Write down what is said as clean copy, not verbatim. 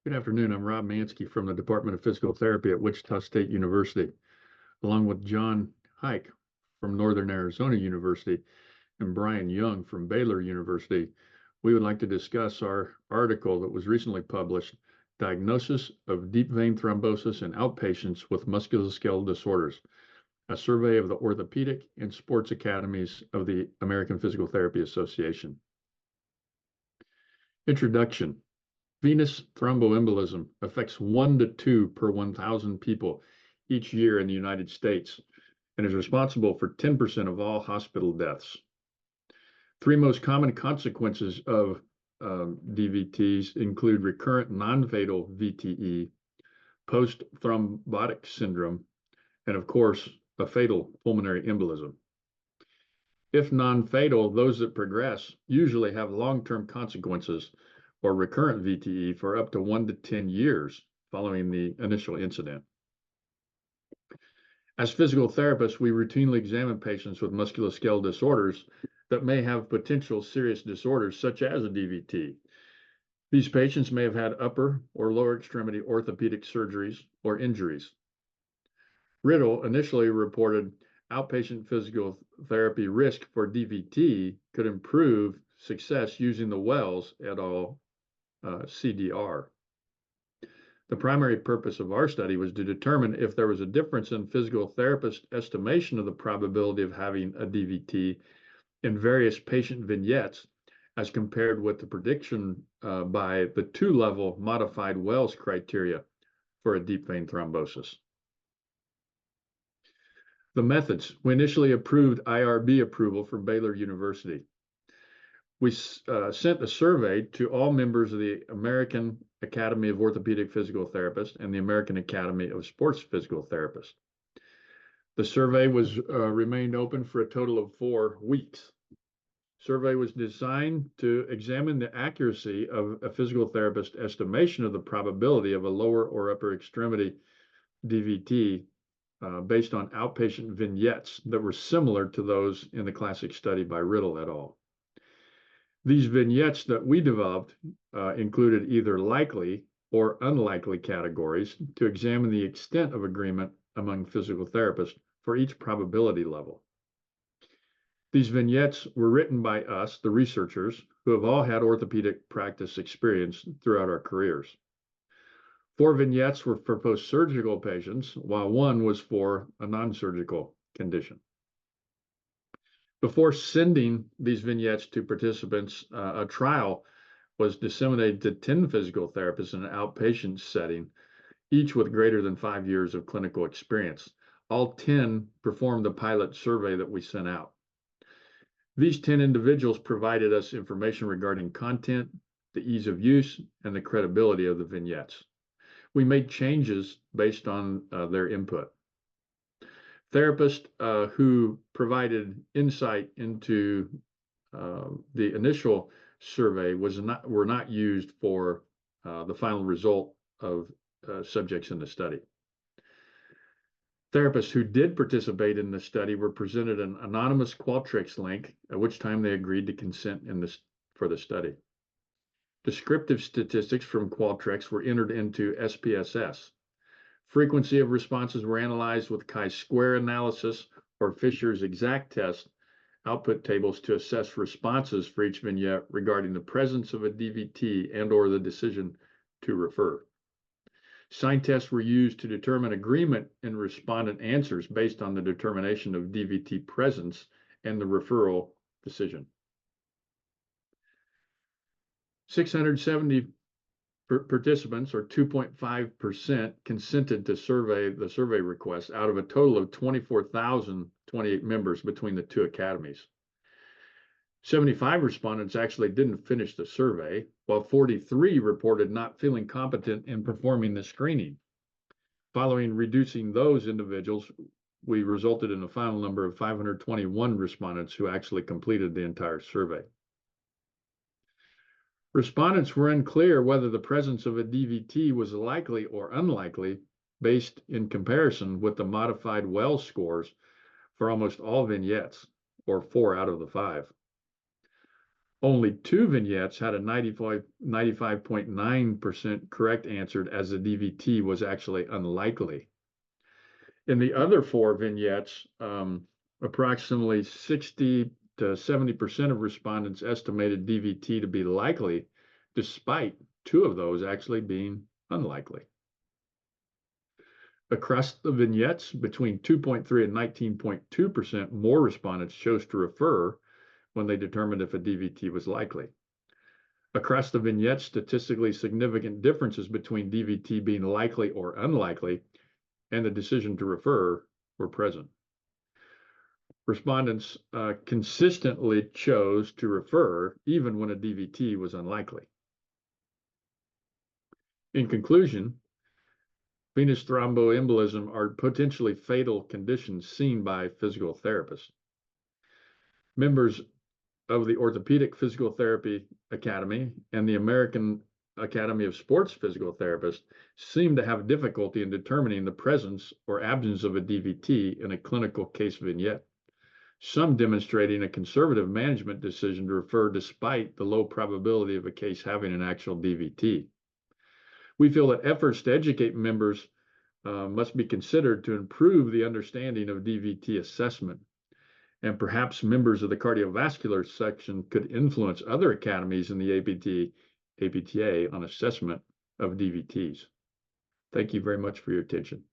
Good afternoon. I'm Rob Mansky from the Department of Physical Therapy at Wichita State University, along with John Hike from Northern Arizona University and Brian Young from Baylor University. We would like to discuss our article that was recently published, Diagnosis of Deep Vein Thrombosis in Outpatients with Musculoskeletal Disorders, a survey of the Orthopaedic and Sports Academies of the American Physical Therapy Association. Introduction. Venous thromboembolism affects 1 to 2 per 1,000 people each year in the United States and is responsible for 10% of all hospital deaths. Three most common consequences of DVTs include recurrent non-fatal VTE, post-thrombotic syndrome, and of course, a fatal pulmonary embolism. If non-fatal, those that progress usually have long-term consequences or recurrent VTE for up to 1 to 10 years following the initial incident. As physical therapists, we routinely examine patients with musculoskeletal disorders that may have potential serious disorders such as a DVT. These patients may have had upper or lower extremity orthopedic surgeries or injuries. Riddle initially reported outpatient physical therapy risk for DVT could improve success using the Wells et al. CDR. The primary purpose of our study was to determine if there was a difference in physical therapist estimation of the probability of having a DVT in various patient vignettes as compared with the prediction by the 2-level modified Wells criteria for a deep vein thrombosis. The methods. We initially approved IRB approval from Baylor University. We sent a survey to all members of the American Academy of Orthopaedic Physical Therapists and the American Academy of Sports Physical Therapists. The survey was remained open for a total of 4 weeks. Survey was designed to examine the accuracy of a physical therapist estimation of the probability of a lower or upper extremity DVT based on outpatient vignettes that were similar to those in the classic study by Riddle et al. These vignettes that we developed included either likely or unlikely categories to examine the extent of agreement among physical therapists for each probability level. These vignettes were written by us, the researchers, who have all had orthopedic practice experience throughout our careers. 4 vignettes were for post-surgical patients, while 1 was for a non-surgical condition. Before sending these vignettes to participants, a trial was disseminated to 10 physical therapists in an outpatient setting, each with greater than 5 years of clinical experience. All 10 performed the pilot survey that we sent out. These 10 individuals provided us information regarding content, the ease of use, and the credibility of the vignettes. We made changes based on their input. Therapists who provided insight into the initial survey were not used for the final result of subjects in the study. Therapists who did participate in the study were presented an anonymous Qualtrics link, at which time they agreed to consent for the study. Descriptive statistics from Qualtrics were entered into SPSS. Frequency of responses were analyzed with chi-square analysis or Fisher's exact test output tables to assess responses for each vignette regarding the presence of a DVT and or the decision to refer. Sign tests were used to determine agreement in respondent answers based on the determination of DVT presence and the referral decision. 670 participants, or 2.5%, consented to the survey request out of a total of 24,028 members between the 2 academies. 75 respondents actually didn't finish the survey, while 43 reported not feeling competent in performing the screening. Following reducing those individuals, we resulted in a final number of 521 respondents who actually completed the entire survey. Respondents were unclear whether the presence of a DVT was likely or unlikely based in comparison with the modified Wells scores for almost all vignettes, or 4 out of the 5. Only 2 vignettes had a 95.9% correct answer as the DVT was actually unlikely. In the other 4 vignettes, approximately 60 to 70% of respondents estimated DVT to be likely, despite 2 of those actually being unlikely. Across the vignettes, between 2.3 and 19.2% more respondents chose to refer when they determined if a DVT was likely. Across the vignettes, statistically significant differences between DVT being likely or unlikely and the decision to refer were present. Respondents consistently chose to refer even when a DVT was unlikely. In conclusion, venous thromboembolism are potentially fatal conditions seen by physical therapists. Members of the Orthopaedic Physical Therapy Academy and the American Academy of Sports Physical Therapists seem to have difficulty in determining the presence or absence of a DVT in a clinical case vignette, some demonstrating a conservative management decision to refer despite the low probability of a case having an actual DVT. We feel that efforts to educate members must be considered to improve the understanding of DVT assessment. And perhaps members of the cardiovascular section could influence other academies in the APTA on assessment of DVTs. Thank you very much for your attention.